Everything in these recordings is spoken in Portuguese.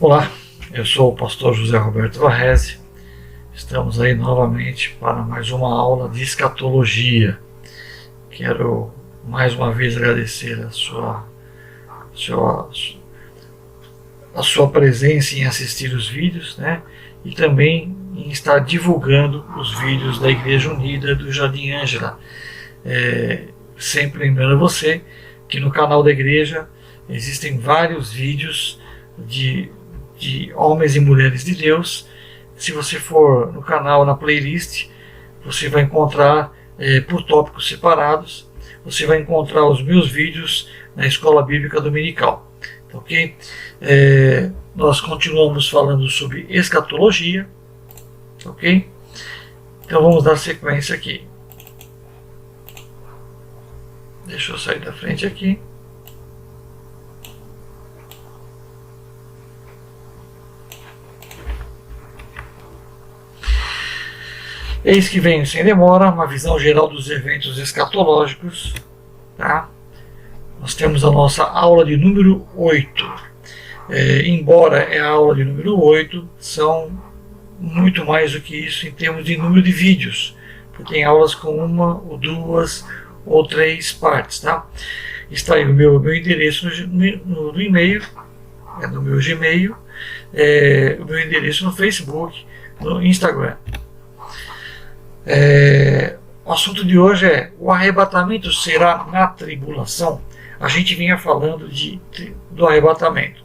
Olá, eu sou o pastor José Roberto Varrese. Estamos aí novamente para mais uma aula de escatologia. Quero mais uma vez agradecer a sua presença em assistir os vídeos, né? E também em estar divulgando os vídeos da Igreja Unida do Jardim Ângela. Sempre lembrando a você que no canal da igreja existem vários vídeos de homens e mulheres de Deus. Se você for no canal, na playlist, você vai encontrar por tópicos separados. Você vai encontrar os meus vídeos na Escola Bíblica Dominical, ok? Nós continuamos falando sobre escatologia, ok? Então vamos dar sequência aqui. Deixa eu sair da frente aqui. Eis que venho sem demora, uma visão geral dos eventos escatológicos. Tá? Nós temos a nossa aula de número 8. Embora é a aula de número 8, são muito mais do que isso em termos de número de vídeos. Porque tem aulas com uma ou duas ou 3 partes. Tá? Está aí o meu endereço no e-mail, no meu Gmail, o meu endereço no Facebook, no Instagram. O assunto de hoje é: o arrebatamento será na tribulação? A gente vinha falando do arrebatamento.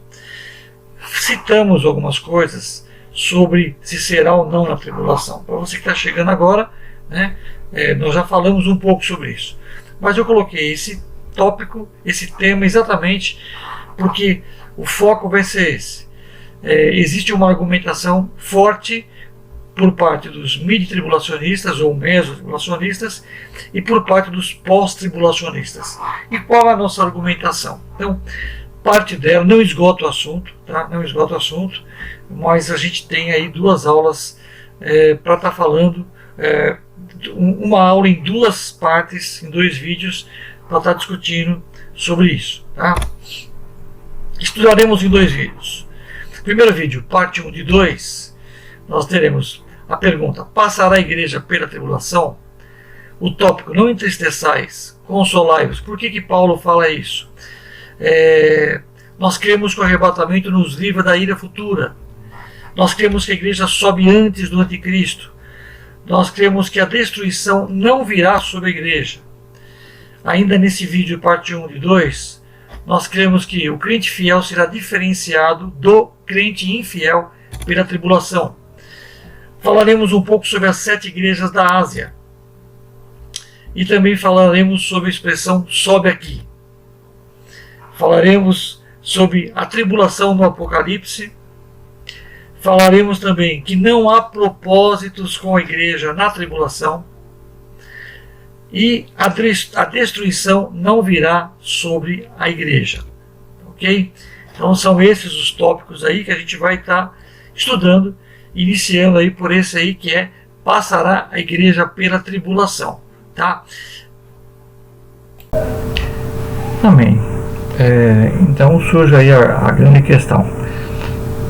Citamos algumas coisas sobre se será ou não na tribulação. Para você que está chegando agora, né, nós já falamos um pouco sobre isso. Mas eu coloquei esse tópico, esse tema, exatamente porque o foco vai ser esse. Existe uma argumentação forte por parte dos mid-tribulacionistas ou meso-tribulacionistas e por parte dos pós-tribulacionistas. E qual é a nossa argumentação? Então, parte dela, não esgota o assunto, tá? Não esgota o assunto, mas a gente tem aí 2 aulas para estar falando, uma aula em 2 partes, em 2 vídeos, para estar discutindo sobre isso. Tá? Estudaremos em 2 vídeos. Primeiro vídeo, parte 1 de 2, nós teremos a pergunta: passará a igreja pela tribulação? O tópico: não entristeçais, consolai-vos. Por que Paulo fala isso? Nós cremos que o arrebatamento nos livra da ira futura. Nós cremos que a igreja sobe antes do anticristo. Nós cremos que a destruição não virá sobre a igreja. Ainda nesse vídeo, parte 1 de 2, nós cremos que o crente fiel será diferenciado do crente infiel pela tribulação. Falaremos um pouco sobre as 7 igrejas da Ásia. E também falaremos sobre a expressão sobe aqui. Falaremos sobre a tribulação no Apocalipse. Falaremos também que não há propósitos com a igreja na tribulação. E a destruição não virá sobre a igreja. Ok? Então são esses os tópicos aí que a gente vai estar estudando, iniciando aí por esse aí que é: passará a igreja pela tribulação. Tá? Amém. Então surge aí a grande questão: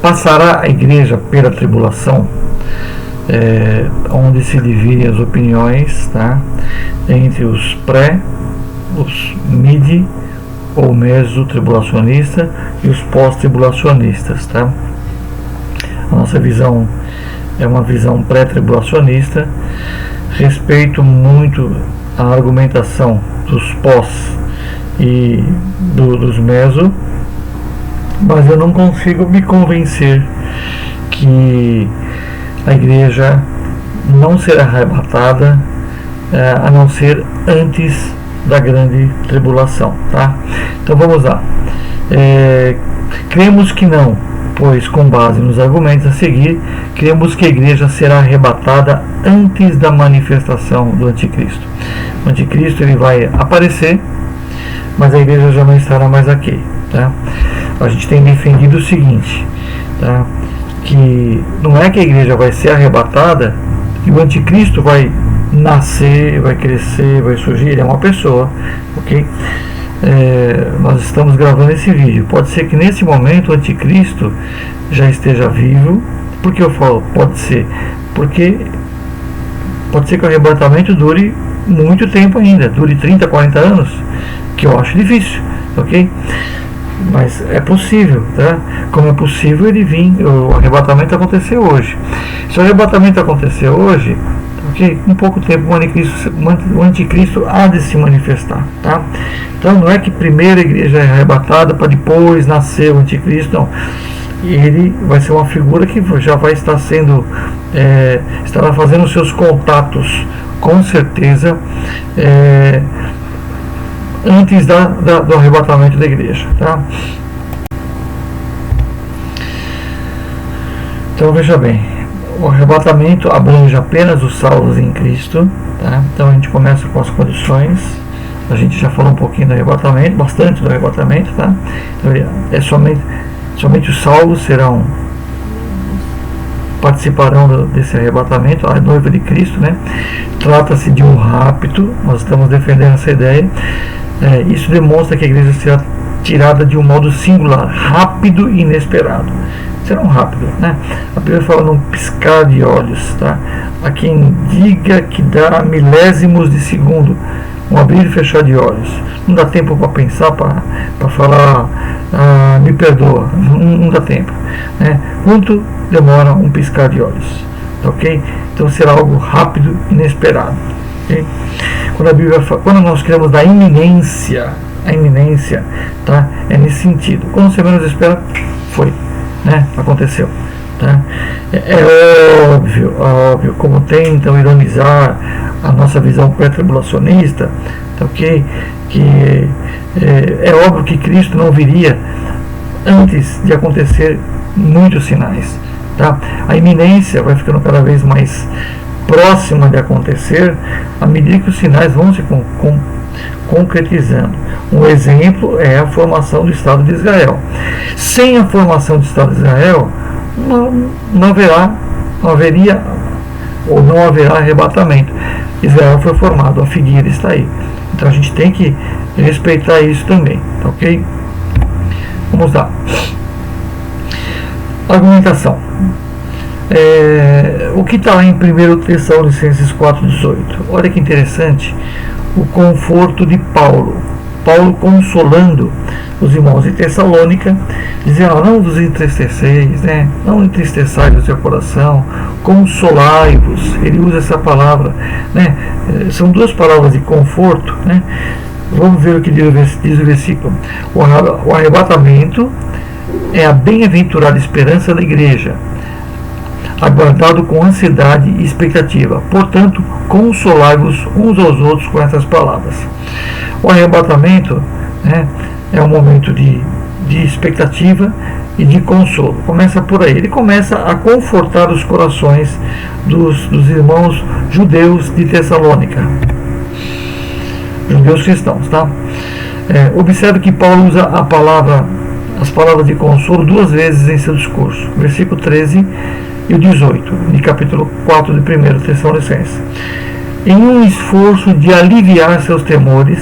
passará a igreja pela tribulação? Onde se dividem as opiniões, tá? Entre os os mid ou meso-tribulacionistas e os pós-tribulacionistas, tá? A nossa visão é uma visão pré-tribulacionista. Respeito muito a argumentação dos pós e dos meso, mas eu não consigo me convencer que a igreja não será arrebatada a não ser antes da grande tribulação, tá? Então vamos lá. Cremos que não, pois com base nos argumentos a seguir, cremos que a igreja será arrebatada antes da manifestação do anticristo. O anticristo ele vai aparecer, mas a igreja já não estará mais aqui, tá? A gente tem defendido o seguinte, tá? Que não é que a igreja vai ser arrebatada e o anticristo vai nascer, vai crescer, vai surgir. Ele é uma pessoa, ok? Nós estamos gravando esse vídeo. Pode ser que nesse momento o anticristo já esteja vivo. Por que eu falo pode ser? Porque pode ser que o arrebatamento dure muito tempo ainda, dure 30, 40 anos, que eu acho difícil, ok? Mas é possível, tá? Como é possível ele vir, o arrebatamento acontecer hoje. Se o arrebatamento acontecer hoje, ok? Em pouco tempo o anticristo há de se manifestar, tá? Então não é que primeiro a igreja é arrebatada para depois nascer o anticristo, não. Ele vai ser uma figura que já vai estar sendo, estará fazendo seus contatos, com certeza, antes do arrebatamento da igreja, tá? Então veja bem, o arrebatamento abrange apenas os salvos em Cristo, tá? Então a gente começa com as condições. A gente já falou um pouquinho do arrebatamento, bastante do arrebatamento, tá? Então, somente os salvos participarão desse arrebatamento, a noiva de Cristo, né? Trata-se de um rapto, nós estamos defendendo essa ideia. Isso demonstra que a igreja será tirada de um modo singular, rápido e inesperado. Será um rápido, né? A Bíblia fala num piscar de olhos, tá? Há quem diga que dá milésimos de segundo, um abrir e fechar de olhos. Não dá tempo para pensar, para falar, me perdoa, não dá tempo, né? Quanto demora um piscar de olhos, ok? Então será algo rápido e inesperado, okay? Quando nós criamos da iminência, a iminência, tá? É nesse sentido. Quando você menos espera, foi, né? Aconteceu, tá? É óbvio, como tentam ironizar a nossa visão pré-tribulacionista, tá, ok? Que é óbvio que Cristo não viria antes de acontecer muitos sinais, tá? A iminência vai ficando cada vez mais próxima de acontecer à medida que os sinais vão se concretizando. Um exemplo é a formação do Estado de Israel. Sem a formação do Estado de Israel, não haverá arrebatamento. Israel foi formado, a figueira está aí. Então a gente tem que respeitar isso também, tá, ok? Vamos lá. Argumentação. O que está lá em 1 Tessalonicenses 4,18? Olha que interessante, o conforto de Paulo consolando os irmãos de Tessalônica, dizendo: não vos entristeceis, né? Não entristeçais o seu coração, consolai-vos. Ele usa essa palavra, né? São duas palavras de conforto, né? Vamos ver o que diz o versículo. O arrebatamento é a bem-aventurada esperança da igreja, aguardado com ansiedade e expectativa. Portanto, consolai-vos uns aos outros com essas palavras. O arrebatamento, né, é um momento de expectativa e de consolo. Começa por aí. Ele começa a confortar os corações dos irmãos judeus de Tessalônica, judeus cristãos, tá? Observe que Paulo usa as palavras de consolo duas vezes em seu discurso, versículo 13 e o 18, de capítulo 4 de 1 Tessalonicenses. Em um esforço de aliviar seus temores,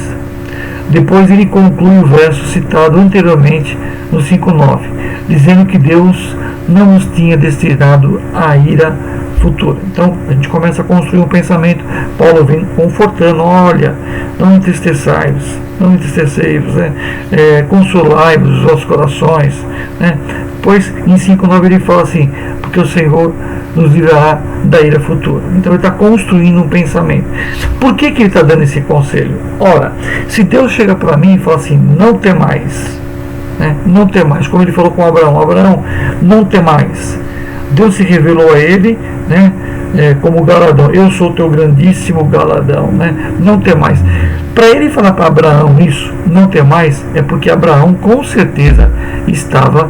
depois ele conclui o verso citado anteriormente no 5:9, dizendo que Deus não nos tinha destinado a ira futura. Então a gente começa a construir um pensamento. Paulo vem confortando: olha, não entristecei-vos, né? Consolai-vos os vossos corações, né? Depois em 5:9 ele fala assim: porque o Senhor nos livrará da ira futura. Então ele está construindo um pensamento. Por que ele está dando esse conselho? Ora, se Deus chega para mim e fala assim: não temais, né? Não temais, como ele falou com Abraão, não temais. Deus se revelou a ele, né, como galardão. Eu sou teu grandíssimo galardão, né? Não temais. Para ele falar para Abraão isso, não temais, é porque Abraão com certeza estava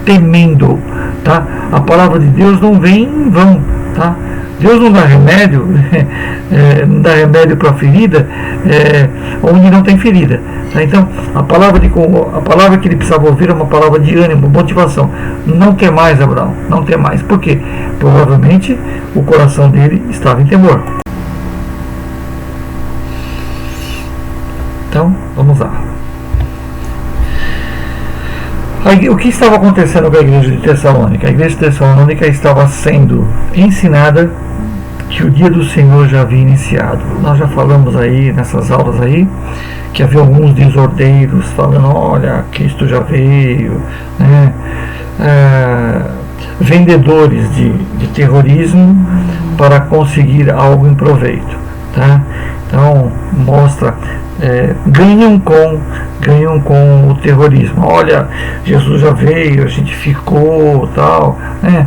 temendo, tá? A palavra de Deus não vem em vão, tá? Deus não dá remédio, não dá remédio para ferida, onde não tem ferida, tá? Então a palavra que ele precisava ouvir é uma palavra de ânimo, motivação. Não temais, Abraão, não temais. Por quê? Provavelmente o coração dele estava em temor. Então vamos lá. O que estava acontecendo com a igreja de Tessalônica? A igreja de Tessalônica estava sendo ensinada que o dia do Senhor já havia iniciado. Nós já falamos aí nessas aulas aí que havia alguns desordeiros falando, olha, Cristo já veio, né? Vendedores de terrorismo para conseguir algo em proveito, tá? Então mostra, ganham com o terrorismo. Olha, Jesus já veio, a gente ficou, tal, né?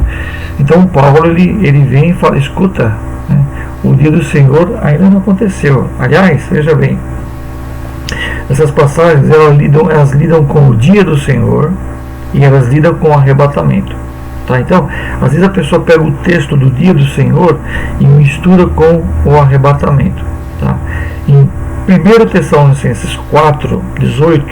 Então Paulo ele vem e fala, escuta, né? O dia do Senhor ainda não aconteceu. Aliás, veja bem, essas passagens elas lidam com o dia do Senhor e elas lidam com o arrebatamento. Tá? Então, às vezes a pessoa pega o texto do dia do Senhor e mistura com o arrebatamento. Tá? Em 1 Tessalonicenses 4:18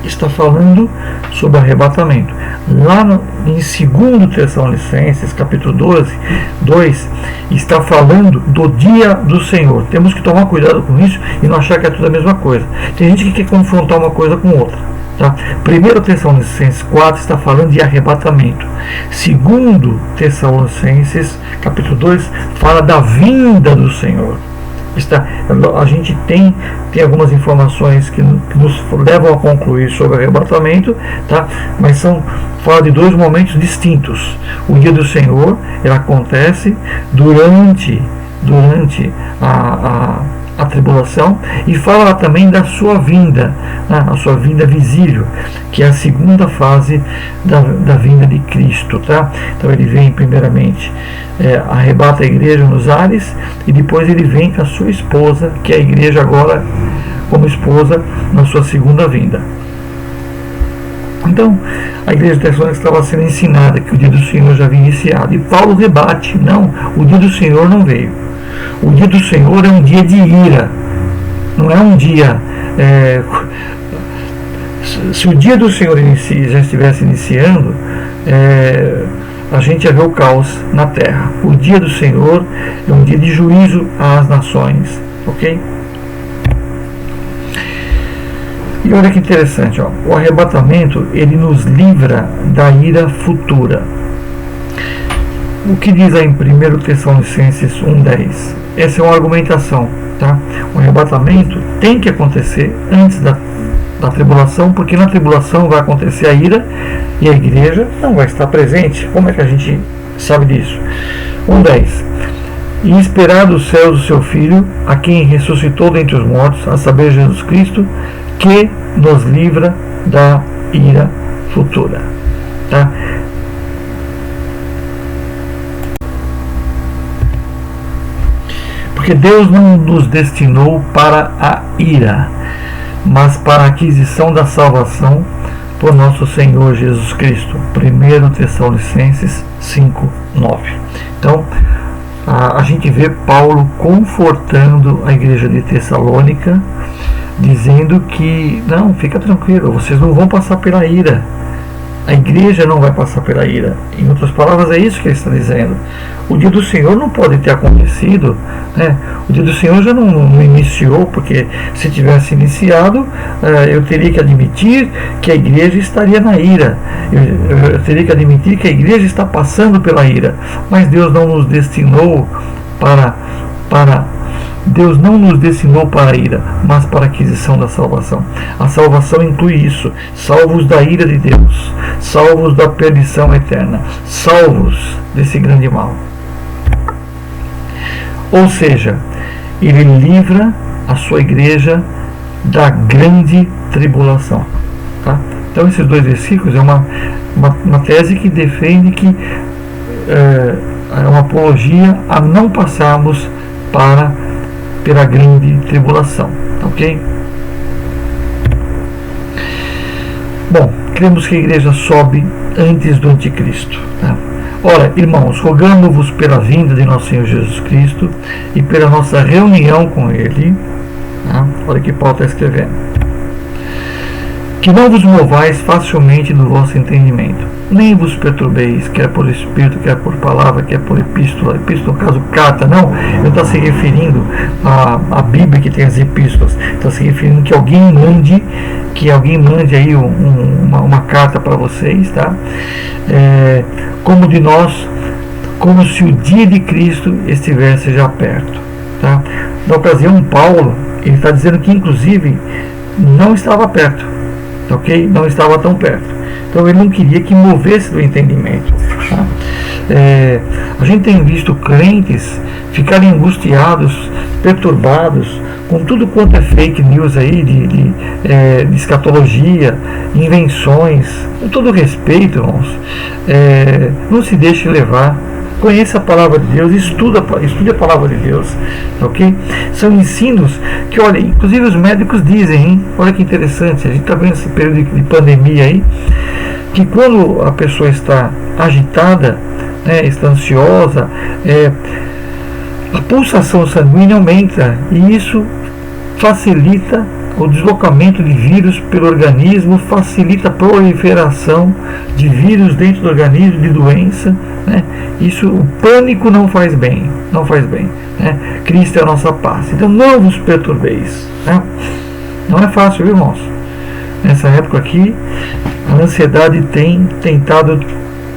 está falando sobre arrebatamento. Lá em 2 Tessalonicenses capítulo 2 está falando do dia do Senhor. Temos que tomar cuidado com isso e não achar que é tudo a mesma coisa. Tem gente que quer confrontar uma coisa com outra. Tá? 1 Tessalonicenses 4 está falando de arrebatamento. 2 Tessalonicenses capítulo 2 fala da vinda do Senhor. A gente tem algumas informações que nos levam a concluir sobre o arrebatamento, tá? Mas fala de dois momentos distintos. O dia do Senhor ele acontece durante a tribulação, e fala também da sua vinda, né? A sua vinda visível, que é a segunda fase da vinda de Cristo, tá? Então ele vem primeiramente, arrebata a igreja nos ares, e depois ele vem com a sua esposa, que é a igreja agora como esposa, na sua segunda vinda. Então a igreja de Tessalônica estava sendo ensinada que o dia do Senhor já havia iniciado, e Paulo rebate, não, o dia do Senhor não veio. O dia do Senhor é um dia de ira, não é um dia... se o dia do Senhor já estivesse iniciando, a gente ia ver o caos na terra. O dia do Senhor é um dia de juízo às nações, ok? E olha que interessante, ó, o arrebatamento ele nos livra da ira futura. O que diz aí em 1 Tessalonicenses 1:10? Essa é uma argumentação, tá? O arrebatamento tem que acontecer antes da tribulação, porque na tribulação vai acontecer a ira e a igreja não vai estar presente. Como é que a gente sabe disso? 1:10. E esperar dos céus o seu Filho, a quem ressuscitou dentre os mortos, a saber, Jesus Cristo, que nos livra da ira futura, tá? Porque Deus não nos destinou para a ira, mas para a aquisição da salvação por nosso Senhor Jesus Cristo. 1 Tessalonicenses 5:9. Então, a gente vê Paulo confortando a igreja de Tessalônica, dizendo que, não, fica tranquilo, vocês não vão passar pela ira. A igreja não vai passar pela ira. Em outras palavras, é isso que ele está dizendo. O dia do Senhor não pode ter acontecido, né? O dia do Senhor já não iniciou, porque se tivesse iniciado, eu teria que admitir que a igreja estaria na ira. Eu teria que admitir que a igreja está passando pela ira. Mas Deus não nos destinou para Deus não nos destinou para a ira, mas para a aquisição da salvação. A salvação inclui isso: salvos da ira de Deus, salvos da perdição eterna, salvos desse grande mal. Ou seja, ele livra a sua igreja da grande tribulação. Tá? Então esses dois versículos é uma tese que defende que é uma apologia a não passarmos pela grande tribulação, ok? Bom, cremos que a igreja sobe antes do anticristo, tá? Ora, irmãos, rogamo-vos pela vinda de nosso Senhor Jesus Cristo e pela nossa reunião com Ele, tá? Olha que Paulo está escrevendo. que não vos movais facilmente do vosso entendimento, nem vos perturbeis, quer por espírito, quer por palavra, quer por epístola, no caso carta, não está se referindo à Bíblia que tem as epístolas, está se referindo que alguém mande aí uma carta para vocês, tá? Como de nós, como se o dia de Cristo estivesse já perto, tá? Na ocasião, Paulo, ele está dizendo que inclusive não estava perto, ok? Não estava tão perto. Então ele não queria que movesse do entendimento. Tá? A gente tem visto crentes ficarem angustiados, perturbados com tudo quanto é fake news aí de escatologia, invenções. Com todo respeito, irmãos, não se deixe levar. Conheça a palavra de Deus, estude a palavra de Deus, ok? São ensinos que, olha, inclusive os médicos dizem, hein? Olha que interessante, a gente está vendo esse período de pandemia aí, que quando a pessoa está agitada, né, está ansiosa, a pulsação sanguínea aumenta e isso facilita o deslocamento de vírus pelo organismo, facilita a proliferação de vírus dentro do organismo, de doença, né? Isso, o pânico não faz bem, né? Cristo é a nossa paz, então não vos perturbeis, né? Não é fácil, viu, irmãos? Nessa época aqui, a ansiedade tem tentado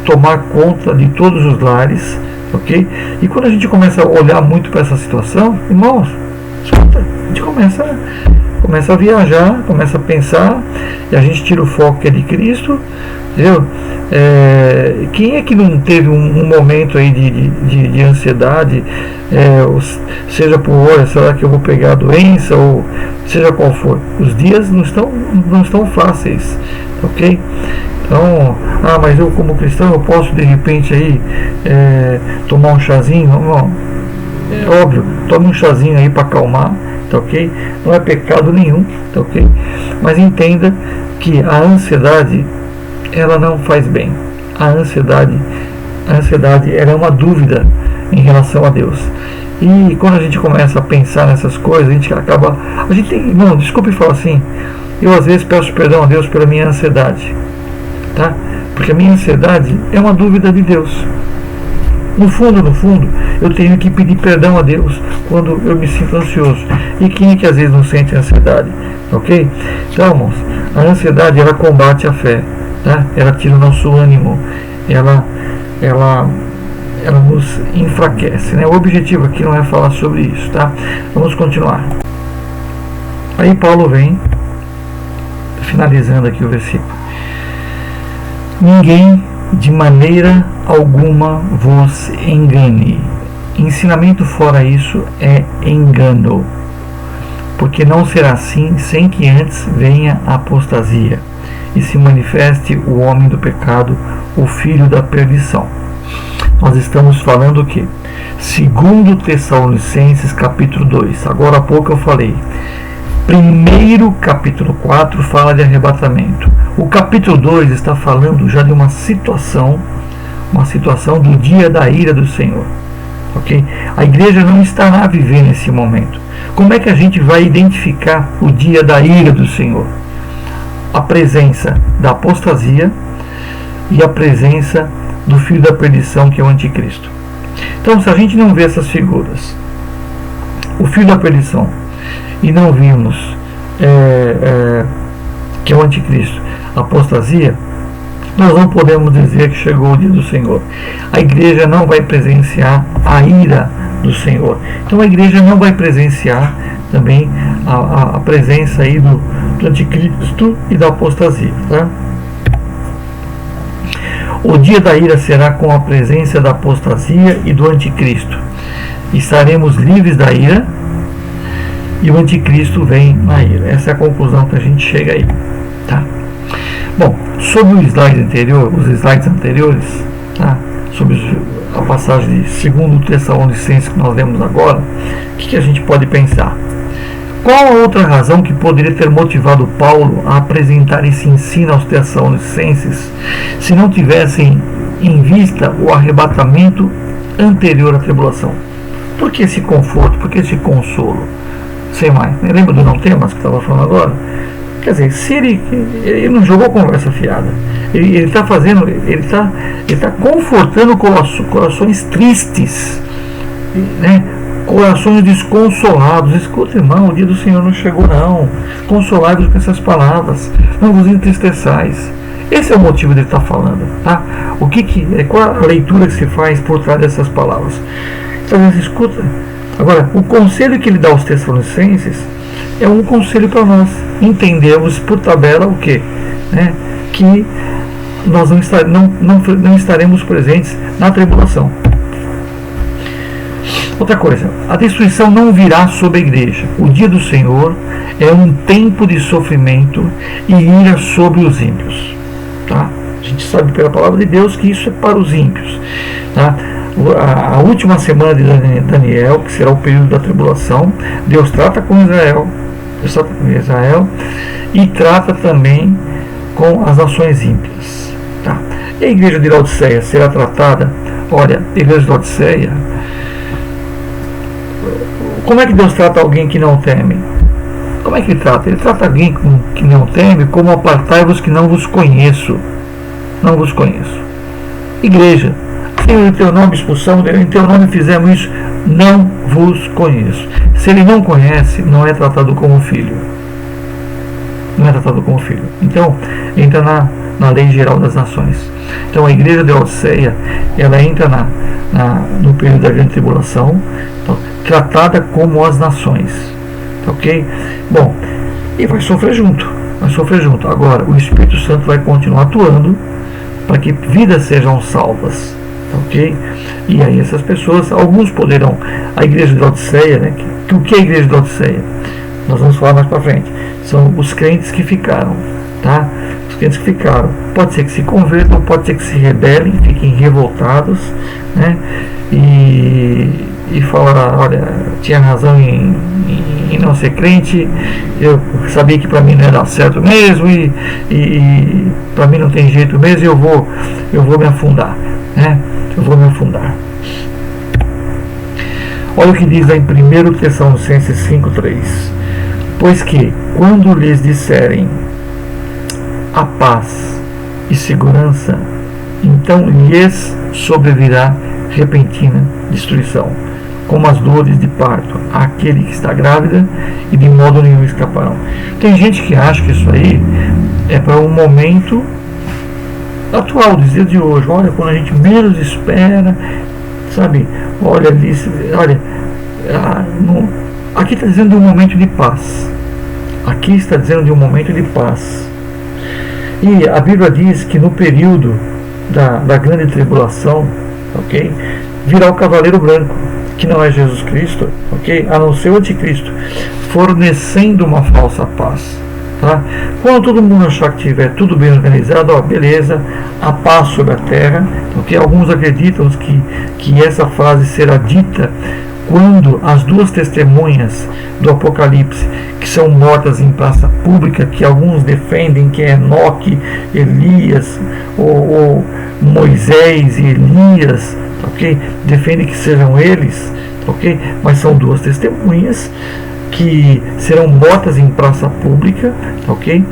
tomar conta de todos os lares, ok? E quando a gente começa a olhar muito para essa situação, irmãos, escuta, a gente começa a viajar, começa a pensar, e a gente tira o foco que é de Cristo, entendeu? Quem é que não teve um momento aí de ansiedade, seja por olha, será que eu vou pegar a doença, ou seja qual for? Os dias não estão fáceis, ok? Então, mas eu como cristão eu posso de repente aí tomar um chazinho? Não, é óbvio, tome um chazinho aí para acalmar, tá ok? Não é pecado nenhum, tá ok? Mas entenda que a ansiedade, ela não faz bem. A ansiedade ela é uma dúvida em relação a Deus. E quando a gente começa a pensar nessas coisas, não, desculpe falar assim, eu às vezes peço perdão a Deus pela minha ansiedade, tá? Porque a minha ansiedade é uma dúvida de Deus. No fundo, eu tenho que pedir perdão a Deus quando eu me sinto ansioso. E quem é que às vezes não sente ansiedade? Ok? Então, irmãos, a ansiedade, ela combate a fé, tá? Ela tira o nosso ânimo, ela nos enfraquece, né? O objetivo aqui não é falar sobre isso, tá? Vamos continuar. Aí Paulo vem, finalizando aqui o versículo. Ninguém de maneira alguma vos engane. Ensinamento fora isso é engano, porque não será assim sem que antes venha a apostasia e se manifeste o homem do pecado, o filho da perdição. Nós estamos falando o que? 2 Tessalonicenses capítulo 2. Agora há pouco eu falei. Primeiro capítulo 4 fala de arrebatamento. O capítulo 2 está falando já de uma situação do dia da ira do Senhor. Ok? A igreja não estará a viver nesse momento. Como é que a gente vai identificar o dia da ira do Senhor? A presença da apostasia e a presença do filho da perdição, que é o anticristo. Então, se a gente não vê essas figuras, o filho da perdição, e não vimos que é o anticristo, a apostasia, nós não podemos dizer que chegou o dia do Senhor. A igreja não vai presenciar a ira do Senhor. Então a igreja não vai presenciar também a presença aí do anticristo e da apostasia, tá? O dia da ira será com a presença da apostasia e do anticristo. Estaremos livres da ira e o anticristo vem na ira. Essa é a conclusão que a gente chega aí, tá? Bom, sobre os slides anteriores, tá? Sobre a passagem de 2 Tessalonicenses que nós lemos agora, o que a gente pode pensar? Qual a outra razão que poderia ter motivado Paulo a apresentar esse ensino aos Tessalonicenses se não tivessem em vista o arrebatamento anterior à tribulação? Por que esse conforto? Por que esse consolo? Sem mais. Lembra do não temas que estava falando agora? Quer dizer, se ele não jogou conversa fiada, ele está fazendo, ele está confortando corações tristes, né? Corações desconsolados. Escuta, irmão, o dia do Senhor não chegou, não. Consolai-vos com essas palavras, não vos entristeçais. Esse é o motivo de ele estar falando, tá? Qual a leitura que se faz por trás dessas palavras? Então, escuta. Agora, o conselho que ele dá aos Tessalonicenses é um conselho para nós entendermos por tabela o quê? Né? Que nós não estaremos presentes na tribulação. Outra coisa, a destruição não virá sobre a igreja. O dia do Senhor é um tempo de sofrimento e ira sobre os ímpios. Tá? A gente sabe pela palavra de Deus que isso é para os ímpios. Tá? A última semana de Daniel, que será o período da tribulação, Deus trata com Israel e trata também com as nações ímpias. Tá? E a igreja de Laodiceia será tratada? Olha, a igreja de Laodiceia, como é que Deus trata alguém que não teme? Como é que ele trata? Ele trata alguém que não teme como apartai-vos que não vos conheço. Não vos conheço. Igreja, Senhor, em teu nome expulsamos, em teu nome fizemos isso, não vos conheço. Se ele não conhece, não é tratado como filho. Não é tratado como filho. Então, entra na lei geral das nações. Então, a igreja de Laodiceia, ela entra no período da grande tribulação, então, tratada como as nações. Ok? Bom, e vai sofrer junto. Agora, o Espírito Santo vai continuar atuando para que vidas sejam salvas. Ok? E aí essas pessoas, alguns poderão, a igreja de Laodiceia, né? O que é a igreja de Laodiceia? Nós vamos falar mais para frente. São os crentes que ficaram, tá? Os crentes que ficaram. Pode ser que se convertam, pode ser que se rebelem, fiquem revoltados, né? E falar, olha, tinha razão em não ser crente, eu sabia que para mim não ia dar certo mesmo, e para mim não tem jeito mesmo, eu vou me afundar, né? Eu vou me afundar. Olha o que diz lá em 1 Tessalonicenses 5,3: pois que, quando lhes disserem a paz e segurança, então lhes sobrevirá repentina destruição, como as dores de parto àquele que está grávida, e de modo nenhum escaparão. Tem gente que acha que isso aí é para um momento atual, dos dias de hoje. Olha, quando a gente menos espera, sabe? Olha, aqui está dizendo de um momento de paz. Aqui está dizendo de um momento de paz. E a Bíblia diz que no período da grande tribulação, ok, virá o cavaleiro branco, que não é Jesus Cristo, ok, a não ser o anticristo, fornecendo uma falsa paz. Tá? Quando todo mundo achar que tiver tudo bem organizado, ó, beleza, a paz sobre a terra, ok? Alguns acreditam que essa frase será dita quando as duas testemunhas do Apocalipse, que são mortas em praça pública, que alguns defendem que é Enoque, Elias, ou Moisés e Elias, ok? Defendem que sejam eles, ok? Mas são duas testemunhas que serão mortas em praça pública, ok?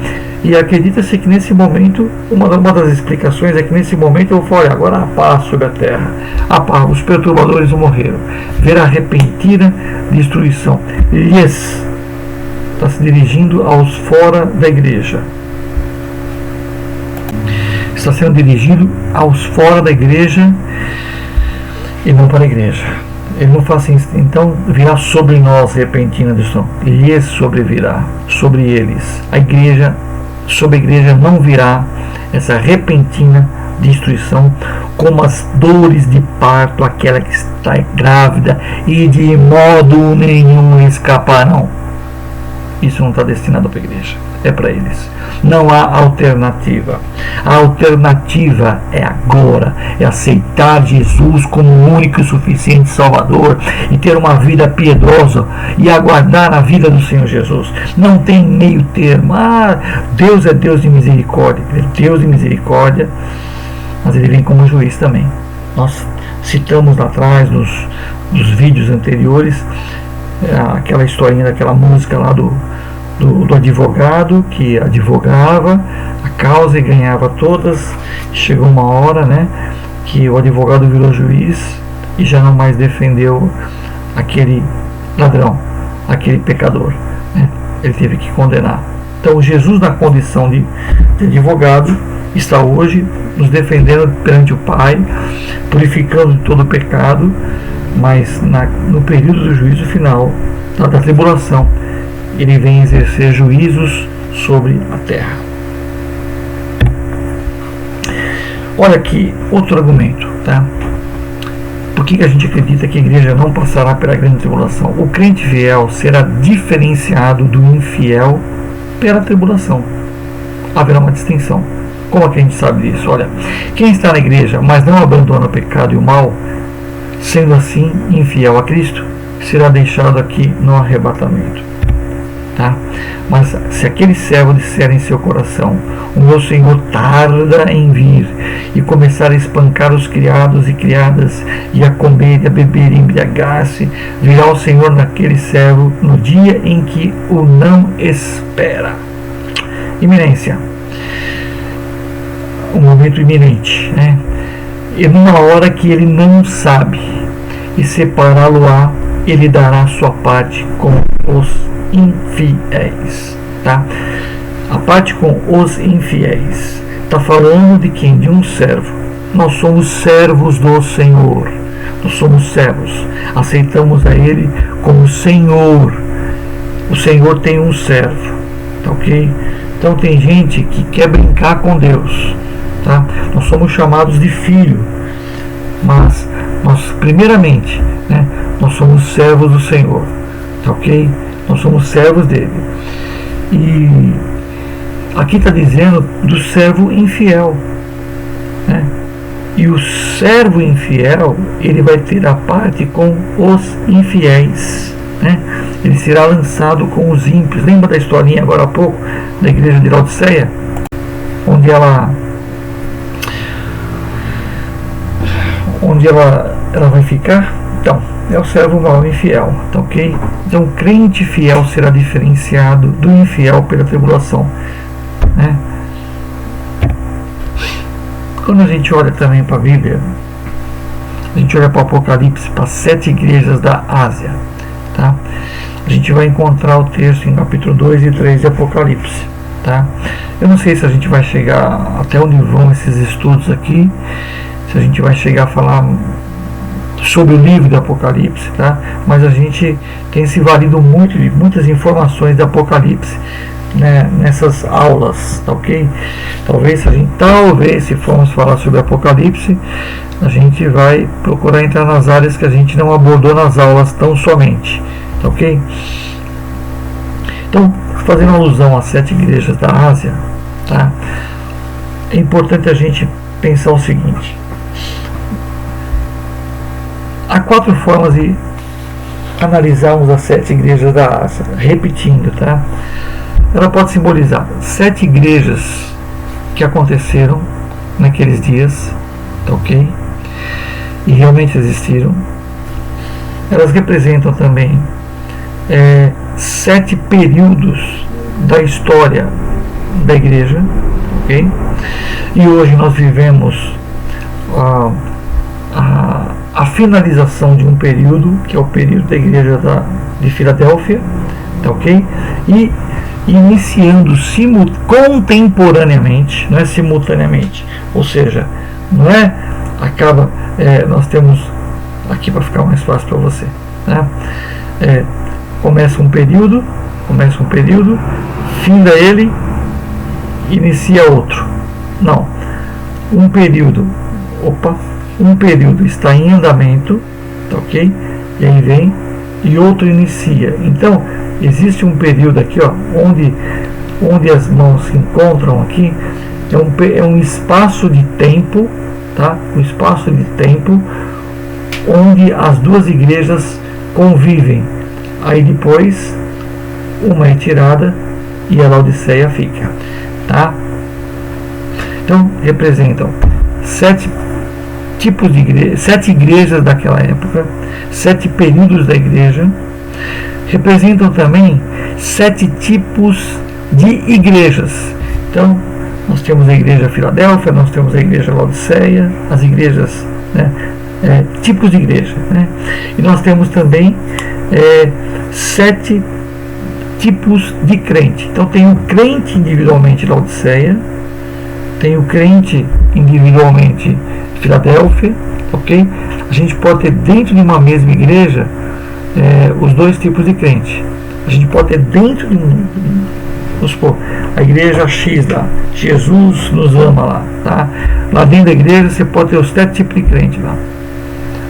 E acredita-se que nesse momento, uma das explicações é que nesse momento eu vou falar, agora a paz sobre a terra, a paz, os perturbadores morreram, verá repentina destruição. Lhes está se dirigindo aos fora da igreja. Está sendo dirigido aos fora da igreja e não para a igreja. Ele não faz assim, então virá sobre nós repentina destruição, lhes sobrevirá, sobre eles. Sobre a igreja não virá essa repentina destruição, como as dores de parto, aquela que está grávida, e de modo nenhum escaparão. Isso não está destinado para a igreja, é para eles. Não há alternativa. A alternativa é agora, é aceitar Jesus como o único e suficiente Salvador e ter uma vida piedosa e aguardar a vida do Senhor Jesus. Não tem meio termo. Deus é Deus de misericórdia. Ele é Deus de misericórdia, mas Ele vem como juiz também. Nós citamos lá atrás, nos vídeos anteriores, aquela historinha daquela música lá do do advogado que advogava a causa e ganhava todas. Chegou uma hora, né, que o advogado virou juiz e já não mais defendeu aquele ladrão, aquele pecador, né? Ele teve que condenar. Então Jesus, na condição de advogado, está hoje nos defendendo perante o Pai, purificando de todo o pecado, mas no período do juízo final, da tribulação, ele vem exercer juízos sobre a terra. Olha aqui outro argumento, tá? Por que a gente acredita que a igreja não passará pela grande tribulação? O crente fiel será diferenciado do infiel pela tribulação. Haverá uma distinção. Como é que a gente sabe disso? Olha, quem está na igreja, mas não abandona o pecado e o mal, sendo assim infiel a Cristo, será deixado aqui no arrebatamento. Tá? Mas se aquele servo disser em seu coração: o meu Senhor tarda em vir, e começar a espancar os criados e criadas, e a comer e a beber e embriagar-se, virá o Senhor naquele servo no dia em que o não espera. Iminência. Um momento iminente, né? E numa hora que ele não sabe, e separá-lo-á, ele dará sua parte com os infiéis, tá? A parte com os infiéis está falando de quem? De um servo. Nós somos servos do Senhor, nós somos servos, aceitamos a Ele como Senhor. O Senhor tem um servo, tá ok? Então tem gente que quer brincar com Deus, tá? Nós somos chamados de filho, mas nós primeiramente, né, nós somos servos do Senhor, tá ok? Nós somos servos dele. E aqui está dizendo do servo infiel, né? E o servo infiel, ele vai ter a parte com os infiéis, né? Ele será lançado com os ímpios. Lembra da historinha agora há pouco da igreja de Laodiceia, onde ela vai ficar? Então, é o servo mau infiel, tá ok? Então o crente fiel será diferenciado do infiel pela tribulação, né? Quando a gente olha também para a Bíblia, a gente olha para o Apocalipse, para as 7 igrejas da Ásia, tá? A gente vai encontrar o texto em capítulo 2 e 3 de Apocalipse, tá? Eu não sei se a gente vai chegar até onde vão esses estudos aqui, se a gente vai chegar a falar sobre o livro do Apocalipse, tá? Mas a gente tem se valido muito de muitas informações do Apocalipse, né, nessas aulas, tá ok? Talvez se formos falar sobre Apocalipse, a gente vai procurar entrar nas áreas que a gente não abordou nas aulas tão somente, tá ok? Então, fazendo alusão às 7 igrejas da Ásia, tá? É importante a gente pensar o seguinte: há 4 formas de analisarmos as 7 igrejas da Ásia, repetindo, tá? Ela pode simbolizar 7 igrejas que aconteceram naqueles dias, tá ok? E realmente existiram. Elas representam também 7 períodos da história da igreja, ok? E hoje nós vivemos a finalização de um período, que é o período da igreja de Filadélfia, tá ok? E iniciando contemporaneamente, não é simultaneamente, ou seja, não é acaba, nós temos aqui para ficar mais fácil para você, né? Começa um período, finda ele, inicia outro. Não, um período está em andamento, tá ok? E aí vem e outro inicia. Então existe um período aqui, ó, onde as mãos se encontram aqui, é um espaço de tempo, tá? Um espaço de tempo onde as duas igrejas convivem. Aí depois uma é tirada e a Laodiceia fica, tá? Então representam 7 tipos de igreja, 7 igrejas daquela época, 7 períodos da igreja. Representam também 7 tipos de igrejas. Então, nós temos a igreja Filadélfia, nós temos a igreja Laodiceia, as igrejas, né, tipos de igreja, né? E nós temos também 7 tipos de crente. Então tem o crente individualmente Laodiceia, tem o crente individualmente Filadélfia, ok? A gente pode ter dentro de uma mesma igreja os 2 tipos de crente. A gente pode ter dentro de vamos supor, a igreja X lá, Jesus nos ama lá, tá? Lá dentro da igreja você pode ter os 7 tipos de crente lá,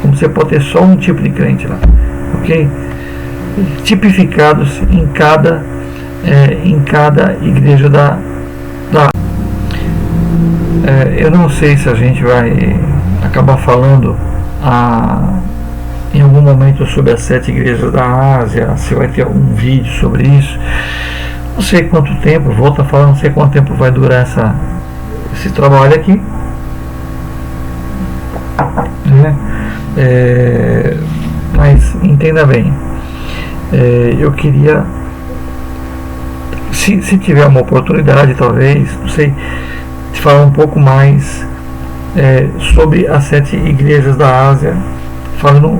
como você pode ter só um tipo de crente lá, ok? Tipificados em cada igreja eu não sei se a gente vai acabar falando em algum momento sobre as 7 igrejas da Ásia, se vai ter algum vídeo sobre isso. Não sei quanto tempo, volto a falar, não sei quanto tempo vai durar esse trabalho aqui, né? Mas entenda bem, eu queria, se tiver uma oportunidade, talvez, não sei, de falar um pouco mais sobre as 7 igrejas da Ásia, falando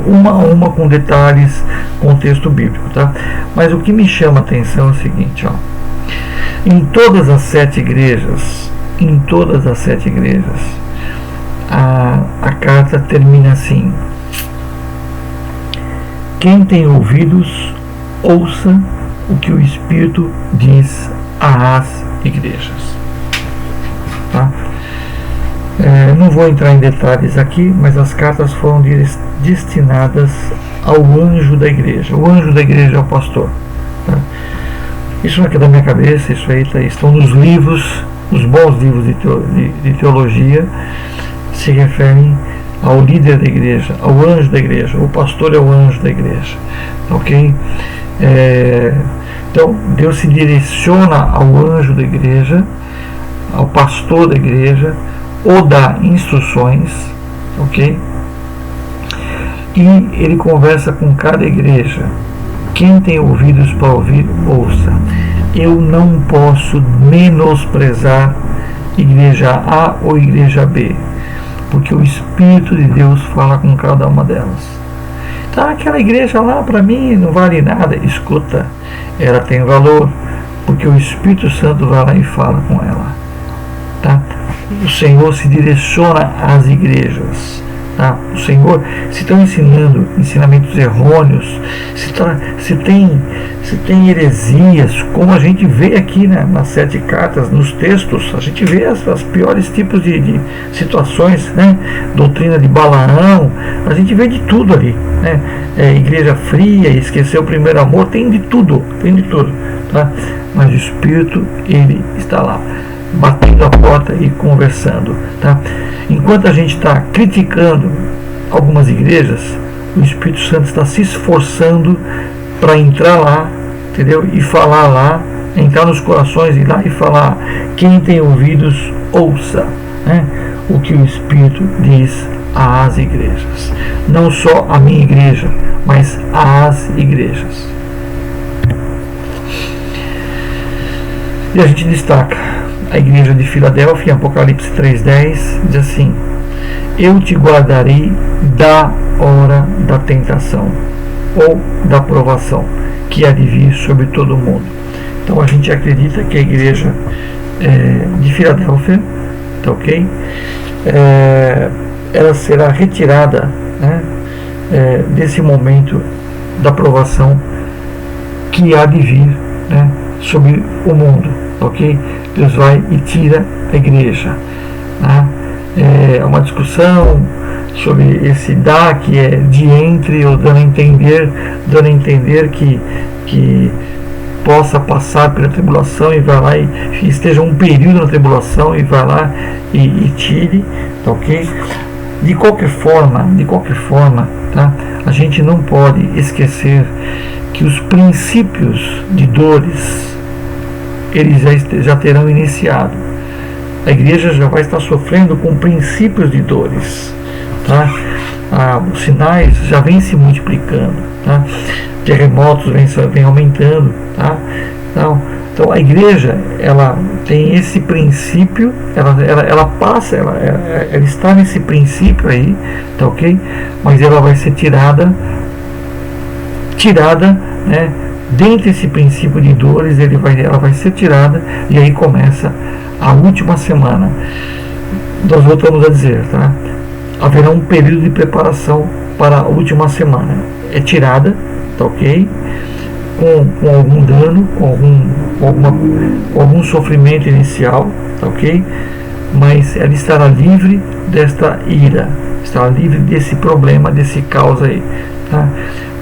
uma a uma com detalhes, contexto bíblico, tá? Mas o que me chama a atenção é o seguinte, ó, em todas as 7 igrejas, a carta termina assim: quem tem ouvidos, ouça o que o Espírito diz às igrejas, tá? Não vou entrar em detalhes aqui, mas as cartas foram destinadas ao anjo da igreja. O anjo da igreja é o pastor, tá? Isso não é da minha cabeça, isso aí estão nos livros, os bons livros de teologia se referem ao líder da igreja, ao anjo da igreja. O pastor é o anjo da igreja, ok? Então Deus se direciona ao anjo da igreja, ao pastor da igreja, ou dá instruções, ok? E ele conversa com cada igreja. Quem tem ouvidos para ouvir, ouça. Eu não posso menosprezar igreja A ou igreja B, porque o Espírito de Deus fala com cada uma delas. Então aquela igreja lá para mim não vale nada. Escuta, ela tem valor, porque o Espírito Santo vai lá e fala com ela, tá? O Senhor se direciona às igrejas, tá? O Senhor, se estão ensinando ensinamentos errôneos, se tem heresias, como a gente vê aqui, né, nas 7 cartas, nos textos, a gente vê os piores tipos de situações, né? Doutrina de Balaão, a gente vê de tudo ali, né? Igreja fria, esquecer o primeiro amor, tem de tudo, tá? Mas o Espírito, ele está lá, batendo a porta e conversando, tá? Enquanto a gente está criticando algumas igrejas, o Espírito Santo está se esforçando para entrar lá, entendeu? E falar lá, entrar nos corações e ir lá e falar. Quem tem ouvidos, ouça, né, o que o Espírito diz às igrejas. Não só a minha igreja, mas às igrejas. E a gente destaca a igreja de Filadélfia, em Apocalipse 3:10, diz assim: eu te guardarei da hora da tentação ou da provação que há de vir sobre todo o mundo. Então a gente acredita que a igreja de Filadélfia, tá ok? Ela será retirada, né, desse momento da provação que há de vir, né, sobre o mundo, ok? Deus vai e tira a igreja, né? É uma discussão sobre esse dá, que é de entre, ou dando a entender que possa passar pela tribulação e vai lá e esteja um período na tribulação e vai lá e tire, tá ok? De qualquer forma, tá? A gente não pode esquecer que os princípios de dores eles já terão iniciado. A igreja já vai estar sofrendo com princípios de dores, tá? os sinais já vêm se multiplicando, tá? Terremotos vêm aumentando, tá? Então a igreja, ela tem esse princípio, ela passa, ela está nesse princípio aí, tá ok? Mas ela vai ser tirada, né? Dentro desse princípio de dores, ela vai ser tirada, e aí começa a última semana. Nós voltamos a dizer, tá? Haverá um período de preparação para a última semana. É tirada, tá ok? Com algum dano, com algum sofrimento inicial, tá ok? Mas ela estará livre desta ira, estará livre desse problema, desse caos aí, tá?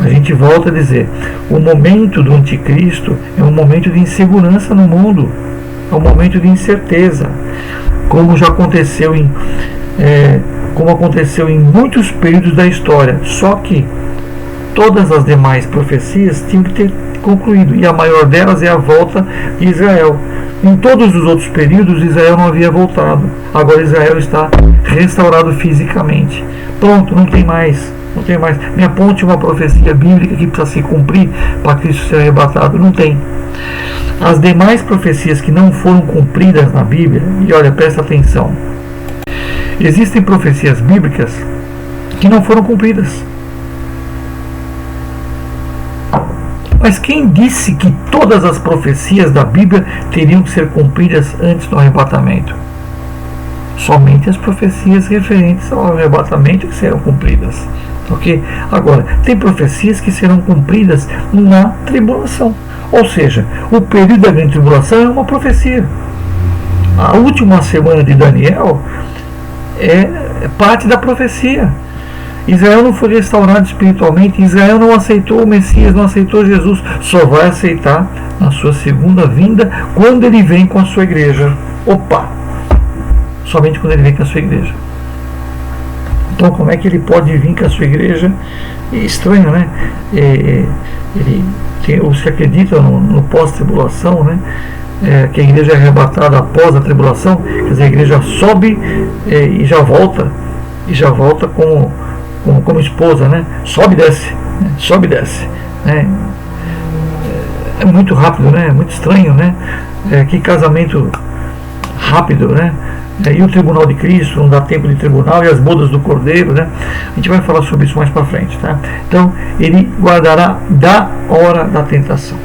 A gente volta a dizer, o momento do anticristo é um momento de insegurança no mundo, é um momento de incerteza, como já aconteceu em muitos períodos da história, só que todas as demais profecias tinham que ter concluído, e a maior delas é a volta de Israel. Em todos os outros períodos, Israel não havia voltado. Agora Israel está restaurado fisicamente. Pronto, não tem mais. Me aponte uma profecia bíblica que precisa se cumprir para Cristo ser arrebatado. Não tem. As demais profecias que não foram cumpridas na Bíblia, e olha, presta atenção, existem profecias bíblicas que não foram cumpridas. Mas quem disse que todas as profecias da Bíblia teriam que ser cumpridas antes do arrebatamento? Somente as profecias referentes ao arrebatamento que serão cumpridas. Ok? Agora, tem profecias que serão cumpridas na tribulação. Ou seja, o período da grande tribulação é uma profecia. A última semana de Daniel é parte da profecia. Israel não foi restaurado espiritualmente, Israel não aceitou o Messias, não aceitou Jesus, só vai aceitar na sua segunda vinda, quando ele vem com a sua igreja. Somente quando ele vem com a sua igreja. Então, como é que ele pode vir com a sua igreja? É estranho, né? Os que acreditam no pós-tribulação, né? Que a igreja é arrebatada após a tribulação, quer dizer, a igreja sobe e já volta como esposa, né? Sobe e desce, né? É muito rápido, né? É muito estranho, né? Que casamento rápido, né? E o tribunal de Cristo, não dá tempo de tribunal, e as bodas do Cordeiro, né? A gente vai falar sobre isso mais para frente, tá? Então, ele guardará da hora da tentação.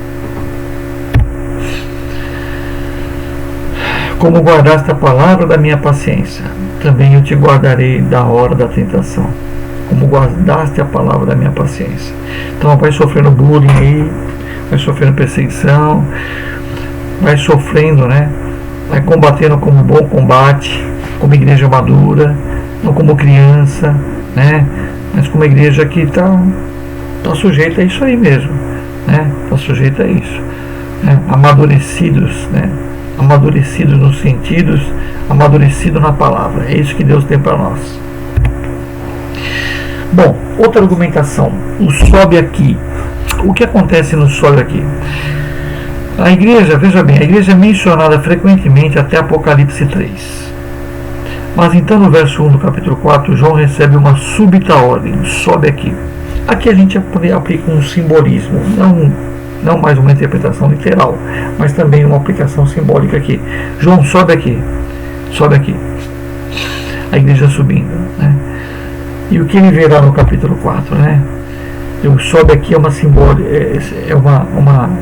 Como guardaste a palavra da minha paciência, também eu te guardarei da hora da tentação. Como guardaste a palavra da minha paciência. Então, vai sofrendo bullying aí, vai sofrendo perseguição, vai sofrendo, né? Vai combatendo como bom combate, como igreja madura, não como criança, né? Mas como igreja que está sujeita a isso aí mesmo, né? Está sujeita a isso, né? Amadurecidos, né? Amadurecidos nos sentidos, amadurecido na palavra. É isso que Deus tem para nós. Bom, outra argumentação, o sobe aqui. O que acontece no sobe aqui? A igreja, veja bem, a igreja é mencionada frequentemente até Apocalipse 3. Mas então no verso 1 do capítulo 4, João recebe uma súbita ordem, sobe aqui. Aqui a gente aplica um simbolismo, não mais uma interpretação literal, mas também uma aplicação simbólica aqui. João sobe aqui, a igreja subindo, né? E o que ele verá no capítulo 4, né? O sobe aqui é uma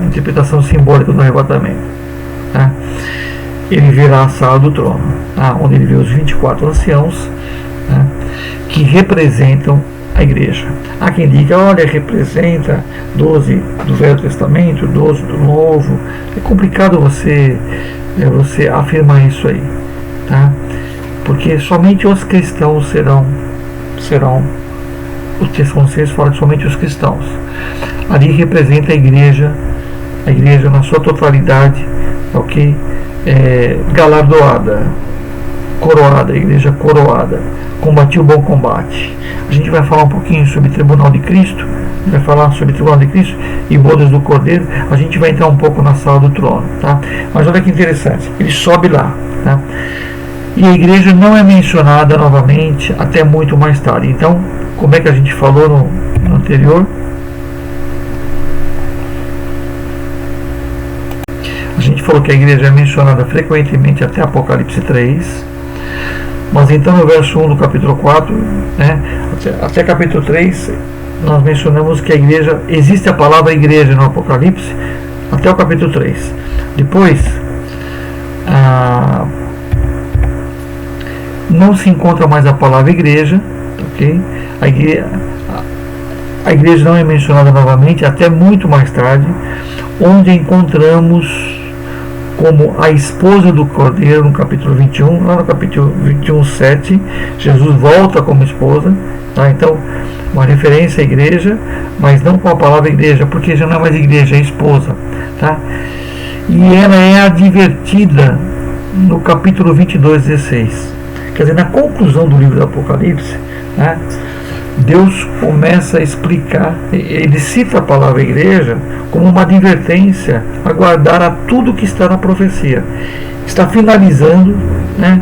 interpretação simbólica do arrebatamento, tá? Ele verá a sala do trono, tá? Onde ele vê os 24 anciãos, tá? Que representam a igreja. Há quem diga, olha, representa 12 do Velho Testamento, 12 do Novo. É complicado você afirmar isso aí, tá? Porque somente os cristãos serão o texto 6 fala que somente os cristãos. Ali representa a igreja na sua totalidade, ok? Galardoada, coroada, a igreja coroada, combatiu o bom combate. A gente vai falar um pouquinho sobre o tribunal de Cristo, e bodas do Cordeiro. A gente vai entrar um pouco na sala do trono, tá? Mas olha que interessante, ele sobe lá, tá? E a igreja não é mencionada novamente até muito mais tarde. Então, como é que a gente falou no anterior? A gente falou que a igreja é mencionada frequentemente até Apocalipse 3, mas então no verso 1 do capítulo 4, né, até capítulo 3, nós mencionamos que a igreja, existe a palavra igreja no Apocalipse até o capítulo 3. Depois, não se encontra mais a palavra igreja, ok? A igreja não é mencionada novamente até muito mais tarde, onde encontramos como a esposa do Cordeiro no capítulo 21, lá no capítulo 21, 7, Jesus volta como esposa, tá? Então, uma referência à igreja, mas não com a palavra igreja, porque já não é mais igreja, é esposa, tá? E ela é advertida no capítulo 22, 16. Quer dizer, na conclusão do livro do Apocalipse, né, Deus começa a explicar, ele cita a palavra igreja como uma advertência a guardar a tudo que está na profecia. Está finalizando, né?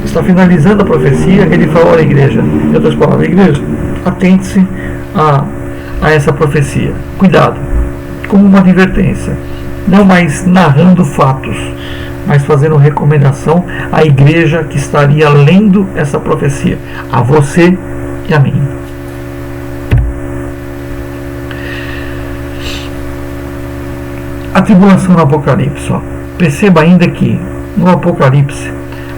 Está finalizando a profecia, ele fala: olha, igreja, em outras palavras, igreja, atente-se a essa profecia. Cuidado, como uma advertência. Não mais narrando fatos, mas fazendo recomendação à igreja que estaria lendo essa profecia, a você e a mim. A tribulação no Apocalipse. Perceba ainda que no Apocalipse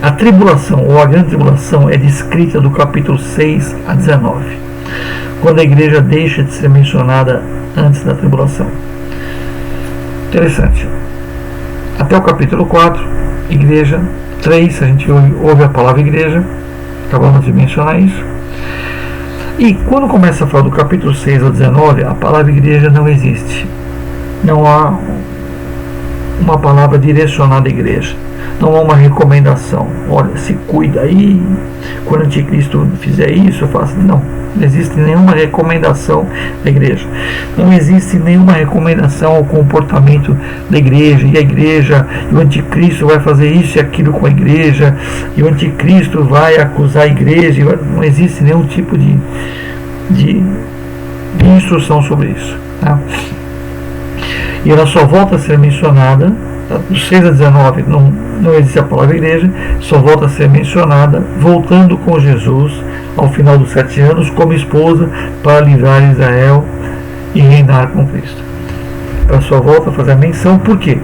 a tribulação ou a grande tribulação é descrita do capítulo 6 a 19, quando a igreja deixa de ser mencionada antes da tribulação. Interessante. Até o capítulo 4, igreja. 3, a gente ouve a palavra igreja, acabamos de mencionar isso. E quando começa a falar do capítulo 6 ao 19, a palavra igreja não existe. Não há uma palavra direcionada à igreja. Não há uma recomendação. Olha, se cuida aí, quando o anticristo fizer isso, eu faço. Não existe nenhuma recomendação da igreja. Não existe nenhuma recomendação ao comportamento da igreja. E a igreja, e o anticristo vai fazer isso e aquilo com a igreja. E o anticristo vai acusar a igreja. Não existe nenhum tipo de instrução sobre isso. Tá? E ela só volta a ser mencionada, do 6 a 19 não existe a palavra igreja, só volta a ser mencionada voltando com Jesus ao final dos 7 anos como esposa para livrar Israel e reinar com Cristo. Ela só volta a fazer a menção, por quê?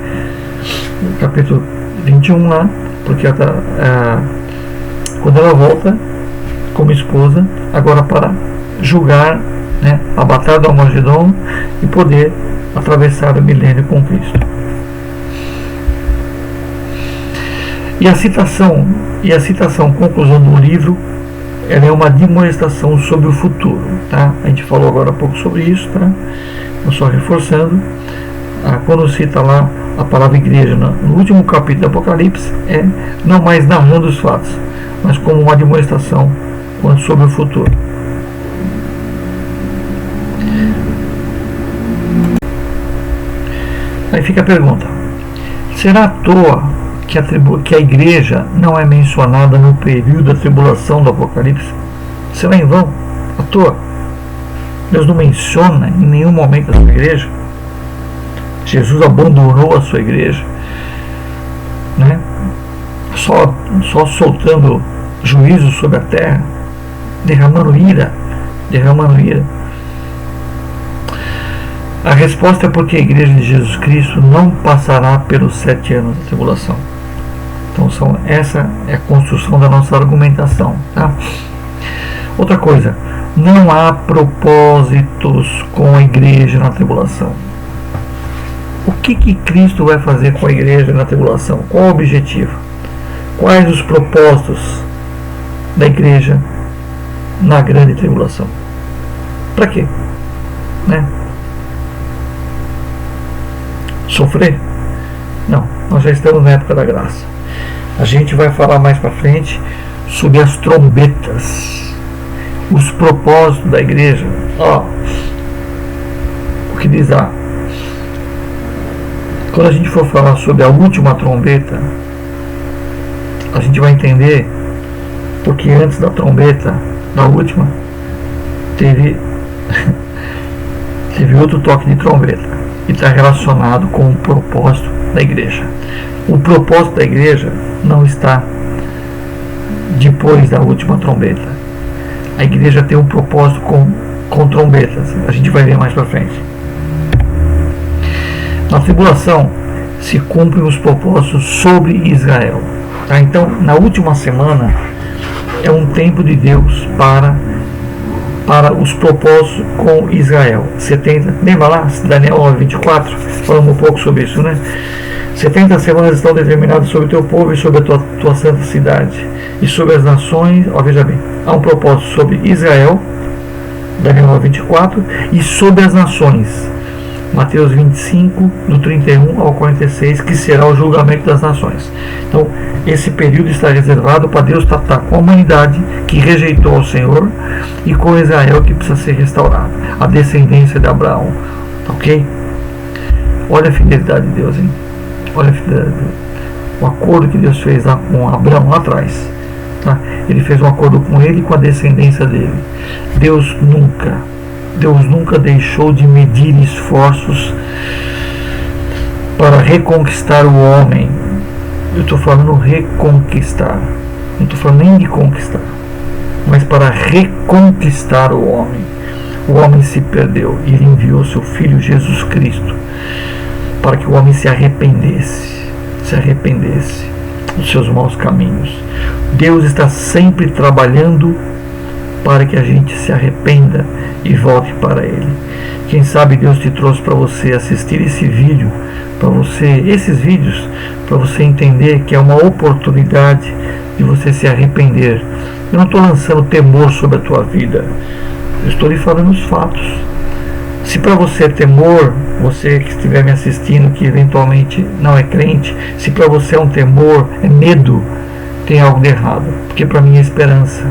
No capítulo 21 lá, porque quando ela volta como esposa, agora para julgar, né, a batalha do Armagedon e poder atravessar o milênio com Cristo. E a citação conclusão do livro, ela é uma demonstração sobre o futuro, tá? A gente falou agora há pouco sobre isso, tá? Então, só reforçando, quando cita lá a palavra igreja no último capítulo do Apocalipse, é não mais narrando os fatos, mas como uma demonstração sobre o futuro. Aí fica a pergunta: será à toa que a igreja não é mencionada no período da tribulação do Apocalipse? Será em vão? À toa? Deus não menciona em nenhum momento a sua igreja? Jesus abandonou a sua igreja, né? Só soltando juízo sobre a terra, derramando ira. A resposta é porque a igreja de Jesus Cristo não passará pelos 7 anos da tribulação. Então essa é a construção da nossa argumentação, tá? Outra coisa, não há propósitos com a igreja na tribulação. O que Cristo vai fazer com a igreja na tribulação? Qual o objetivo? Quais os propósitos da igreja na grande tribulação? Para quê? Né? Sofrer? Não, nós já estamos na época da graça. A gente vai falar mais para frente sobre as trombetas, os propósitos da igreja. O que diz lá? Quando a gente for falar sobre a última trombeta, a gente vai entender porque antes da trombeta, da última, teve outro toque de trombeta e está relacionado com o propósito da igreja. O propósito da igreja não está depois da última trombeta. A igreja tem um propósito com trombetas. A gente vai ver mais para frente. Na tribulação se cumprem os propósitos sobre Israel. Tá? Então, na última semana é um tempo de Deus para os propósitos com Israel. 70, lembra lá? Daniel 9:24, falamos um pouco sobre isso, né? 70 semanas estão determinadas sobre o teu povo e sobre a tua santa cidade e sobre as nações. Ó, veja bem, há um propósito sobre Israel, Daniel 9:24, e sobre as nações, Mateus 25, do 31 ao 46, que será o julgamento das nações. Então, esse período está reservado para Deus tratar com a humanidade que rejeitou o Senhor e com Israel que precisa ser restaurado, a descendência de Abraão. Ok? Olha a fidelidade de Deus, hein? Olha a fidelidade. O acordo que Deus fez lá com Abraão lá atrás. Tá? Ele fez um acordo com ele e com a descendência dele. Deus nunca deixou de medir esforços para reconquistar o homem. Eu estou falando reconquistar, não estou falando nem de conquistar, mas para reconquistar o homem. O homem se perdeu e ele enviou seu Filho Jesus Cristo para que o homem se arrependesse dos seus maus caminhos. Deus está sempre trabalhando para que a gente se arrependa e volte para Ele. Quem sabe Deus te trouxe para você assistir esse vídeo, esses vídeos, para você entender que é uma oportunidade de você se arrepender. Eu não estou lançando temor sobre a tua vida, eu estou lhe falando os fatos. Se para você é temor, você que estiver me assistindo, que eventualmente não é crente, se para você é um temor, é medo, tem algo de errado, porque para mim é esperança.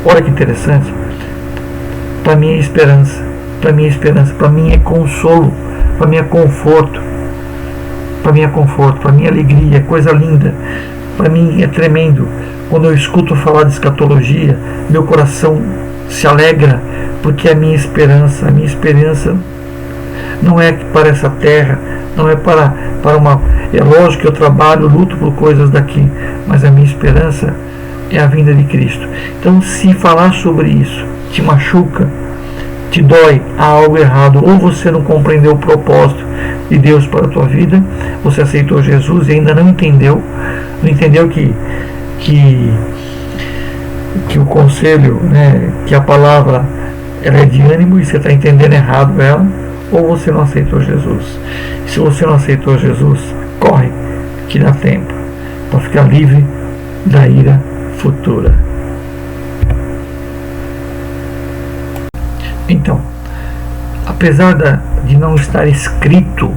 Olha que interessante. Para mim é esperança, para mim é consolo, para mim é conforto, para mim é alegria, é coisa linda, para mim é tremendo. Quando eu escuto falar de escatologia, meu coração se alegra, porque a minha esperança não é para essa terra, não é para uma... É lógico que eu trabalho, luto por coisas daqui, mas a minha esperança é a vinda de Cristo. Então, se falar sobre isso te machuca, te dói, há algo errado. Ou você não compreendeu o propósito de Deus para a tua vida, você aceitou Jesus e ainda não entendeu que o conselho, né, que a palavra ela é de ânimo e você está entendendo errado ela, ou você não aceitou Jesus. Se você não aceitou Jesus, corre, que dá tempo para ficar livre da ira futura. Então, apesar de não estar escrito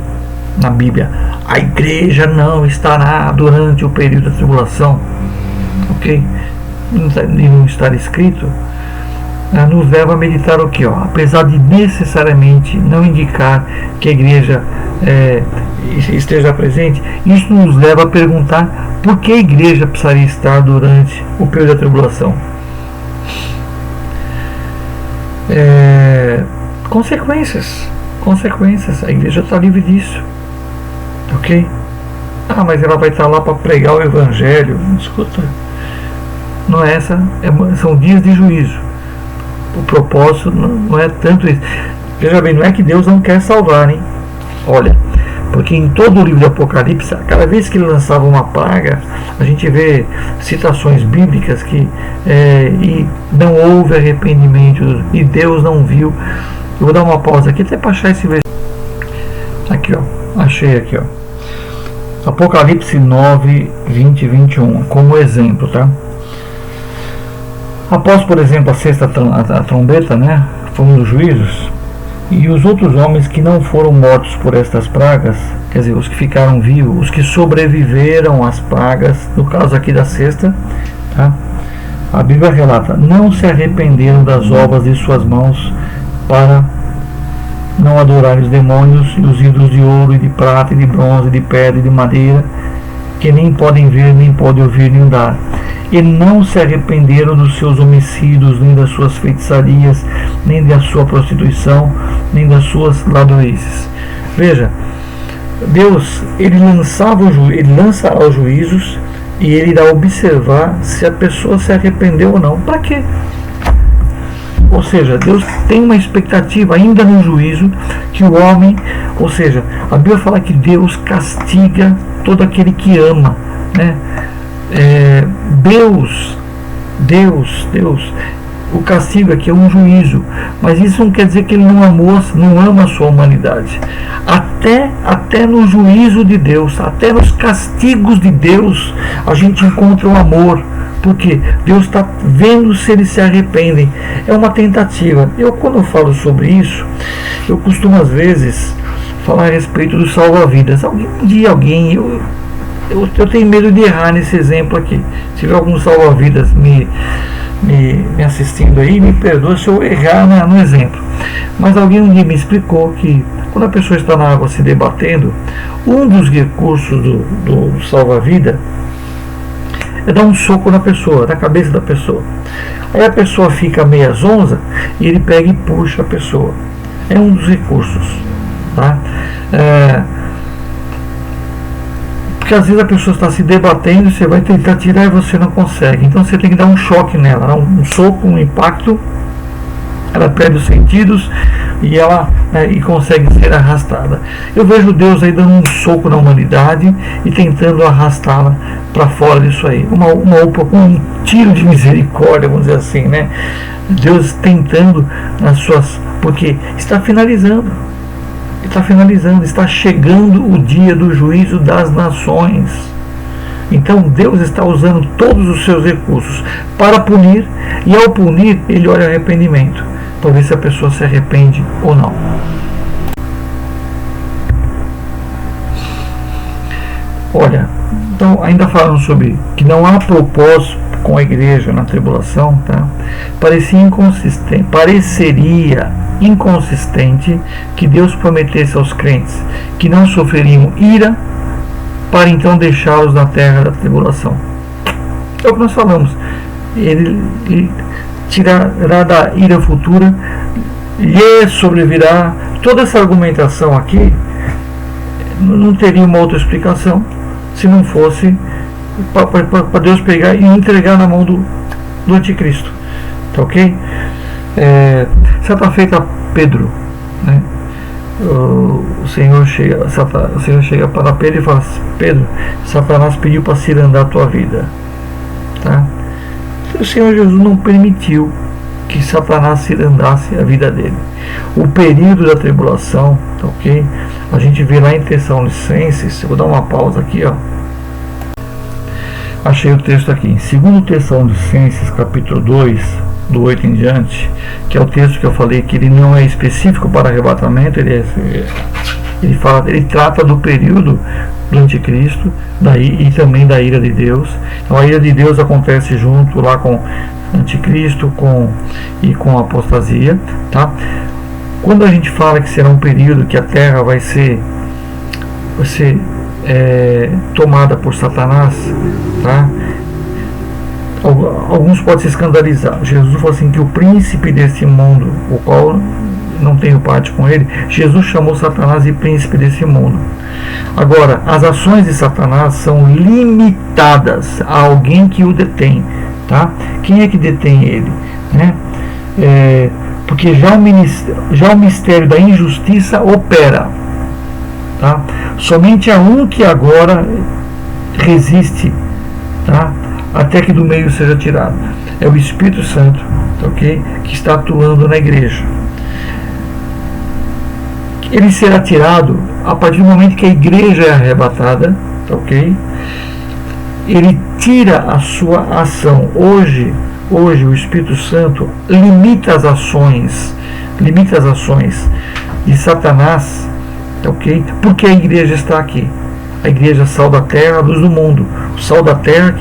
na Bíblia, a igreja não estará durante o período da tribulação, ok? De não estar escrito, nos leva a meditar o que? Apesar de necessariamente não indicar que a igreja esteja presente, isso nos leva a perguntar por que a igreja precisaria estar durante o período da tribulação. Consequências, a igreja está livre disso, ok? Mas ela vai estar lá para pregar o evangelho. Escuta, não é essa, são dias de juízo. O propósito não é tanto isso. Veja bem, não é que Deus não quer salvar, hein? Olha, porque em todo o livro do Apocalipse, cada vez que ele lançava uma praga, a gente vê citações bíblicas que e não houve arrependimento e Deus não viu. Eu vou dar uma pausa aqui até para achar esse versículo. Aqui, achei aqui, Apocalipse 9, 20 e 21, como exemplo, tá? Após, por exemplo, a sexta trombeta, né, foram os juízos, e os outros homens que não foram mortos por estas pragas, quer dizer, os que ficaram vivos, os que sobreviveram às pragas, no caso aqui da sexta, tá? A Bíblia relata, não se arrependeram das obras de suas mãos para não adorarem os demônios e os ídolos de ouro e de prata e de bronze, de pedra e de madeira, que nem podem ver, nem podem ouvir, nem dar. e não se arrependeram dos seus homicídios, nem das suas feitiçarias, nem da sua prostituição, nem das suas ladroices. Veja, Deus, ele lança os juízos e ele irá observar se a pessoa se arrependeu ou não. Para quê? Ou seja, Deus tem uma expectativa ainda no juízo que o homem, ou seja, a Bíblia fala que Deus castiga todo aquele que ama, né? Deus, o castigo aqui é um juízo, mas isso não quer dizer que ele não ama a sua humanidade. Até no juízo de Deus, até nos castigos de Deus, a gente encontra o amor, porque Deus está vendo se eles se arrependem. É uma tentativa. Quando eu falo sobre isso, eu costumo às vezes falar a respeito do salva-vidas. Eu tenho medo de errar nesse exemplo aqui. Se tiver algum salva-vidas me assistindo aí, me perdoa se eu errar no exemplo. Mas alguém um dia me explicou que quando a pessoa está na água se debatendo, um dos recursos do salva-vida é dar um soco na pessoa, na cabeça da pessoa. Aí a pessoa fica meia zonza e ele pega e puxa a pessoa. É um dos recursos, tá? Porque às vezes a pessoa está se debatendo, você vai tentar tirar e você não consegue. Então você tem que dar um choque nela, um soco, um impacto. Ela perde os sentidos e ela e consegue ser arrastada. Eu vejo Deus aí dando um soco na humanidade e tentando arrastá-la para fora disso aí. Um tiro de misericórdia, vamos dizer assim, né? Deus tentando porque está finalizando. Está chegando o dia do juízo das nações. Então Deus está usando todos os seus recursos para punir, e ao punir ele olha arrependimento, para ver se a pessoa se arrepende ou não. Olha, então ainda falando sobre que não há propósito com a igreja na tribulação, tá? Pareceria inconsistente que Deus prometesse aos crentes que não sofreriam ira para então deixá-los na terra da tribulação. É o que nós falamos. Ele tirará da ira futura, lhe sobrevirá. Toda essa argumentação aqui não teria uma outra explicação se não fosse para Deus pegar e entregar na mão do anticristo. Tá ok? Certa feita, Pedro, né? O Senhor chega para Pedro e fala: Pedro, Satanás pediu para cirandar a tua vida, tá? O Senhor Jesus não permitiu que Satanás cirandasse a vida dele. O período da tribulação, tá ok? A gente vê lá em Tessalonicenses. Eu vou dar uma pausa aqui, ó. Achei o texto aqui, em 2 Tessalonicenses, capítulo 2, do 8 em diante, que é o texto que eu falei que ele não é específico para arrebatamento, ele trata do período do anticristo e também da ira de Deus. Então a ira de Deus acontece junto lá com o anticristo e com a apostasia, tá? Quando a gente fala que será um período que a terra vai ser tomada por Satanás, tá? Alguns podem se escandalizar. Jesus falou assim que o príncipe desse mundo, o qual não tenho parte com ele, Jesus chamou Satanás de príncipe desse mundo. Agora, as ações de Satanás são limitadas a alguém que o detém, tá? Quem é que detém ele, né? Porque já o mistério da injustiça opera, tá? Somente há um que agora resiste, tá? Até que do meio seja tirado. É o Espírito Santo, tá, ok? Que está atuando na igreja. Ele será tirado a partir do momento que a igreja é arrebatada, tá, ok? Ele tira a sua ação. Hoje o Espírito Santo limita as ações de Satanás, tá, ok? Porque a igreja está aqui. A igreja, sal da terra, luz do mundo. O sal da terra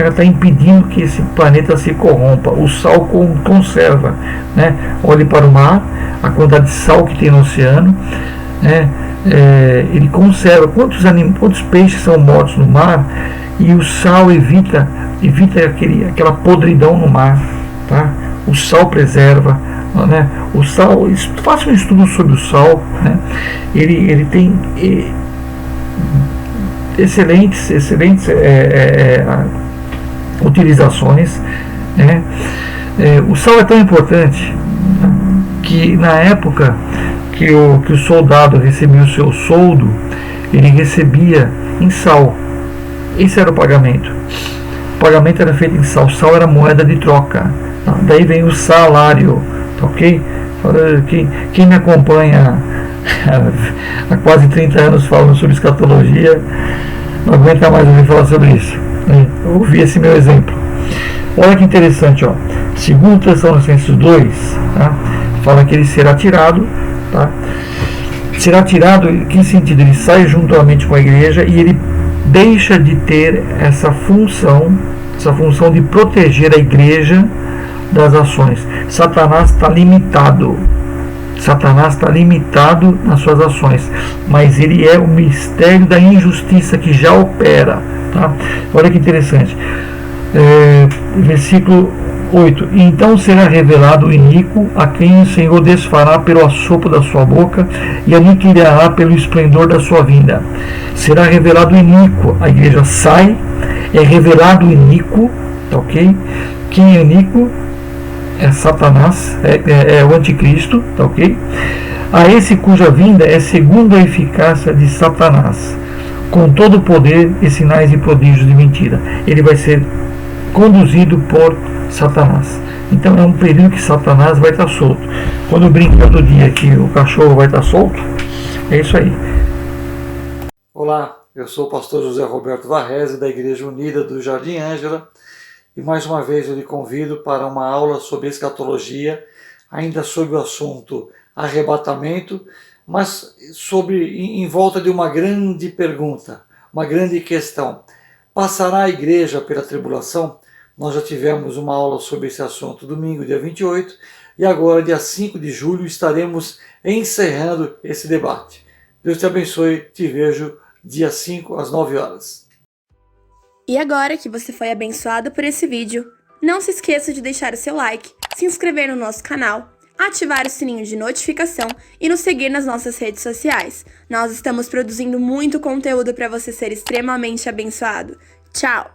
está impedindo que esse planeta se corrompa. O sal conserva, né? Olhe para o mar, a quantidade de sal que tem no oceano, né? Ele conserva. Quantos peixes são mortos no mar E o sal evita aquela podridão no mar, tá? O sal preserva, né? O sal, faça um estudo sobre o sal, né? Ele tem excelentes utilizações, né? O sal é tão importante, tá? Que na época que o soldado recebia o seu soldo, ele recebia em sal. Esse era o pagamento. O pagamento era feito em sal. Sal era moeda de troca. Tá? Daí vem o salário, tá, ok? Quem me acompanha há quase 30 anos falando sobre escatologia, não aguenta mais ouvir falar sobre isso. Eu ouvi esse meu exemplo. Olha que interessante, ó. Segundo Tessalonicenses 2, tá? Fala que ele será tirado, tá? Será tirado, em que sentido? Ele sai juntamente com a igreja e ele deixa de ter essa função de proteger a igreja das ações. Satanás está limitado nas suas ações, mas ele é o mistério da injustiça que já opera, tá? Olha que interessante, versículo 8: então será revelado o iníquo, a quem o Senhor desfará pelo assopro da sua boca e aniquilará pelo esplendor da sua vinda. Será revelado o iníquo, a igreja sai, é revelado o iníquo, tá, ok? Quem é iníquo? É Satanás, é o anticristo, tá, ok? A esse cuja vinda é segundo a eficácia de Satanás, com todo o poder e sinais e prodígios de mentira. Ele vai ser conduzido por Satanás. Então é um período que Satanás vai estar solto. Quando brinca do dia que o cachorro vai estar solto, é isso aí. Olá, eu sou o pastor José Roberto Varrese, da Igreja Unida do Jardim Ângela, e mais uma vez eu lhe convido para uma aula sobre escatologia, ainda sobre o assunto arrebatamento, mas em volta de uma grande pergunta, uma grande questão. Passará a igreja pela tribulação? Nós já tivemos uma aula sobre esse assunto domingo, dia 28, e agora, dia 5 de julho, estaremos encerrando esse debate. Deus te abençoe, te vejo dia 5 às 9 horas. E agora que você foi abençoado por esse vídeo, não se esqueça de deixar o seu like, se inscrever no nosso canal, ativar o sininho de notificação e nos seguir nas nossas redes sociais. Nós estamos produzindo muito conteúdo para você ser extremamente abençoado. Tchau!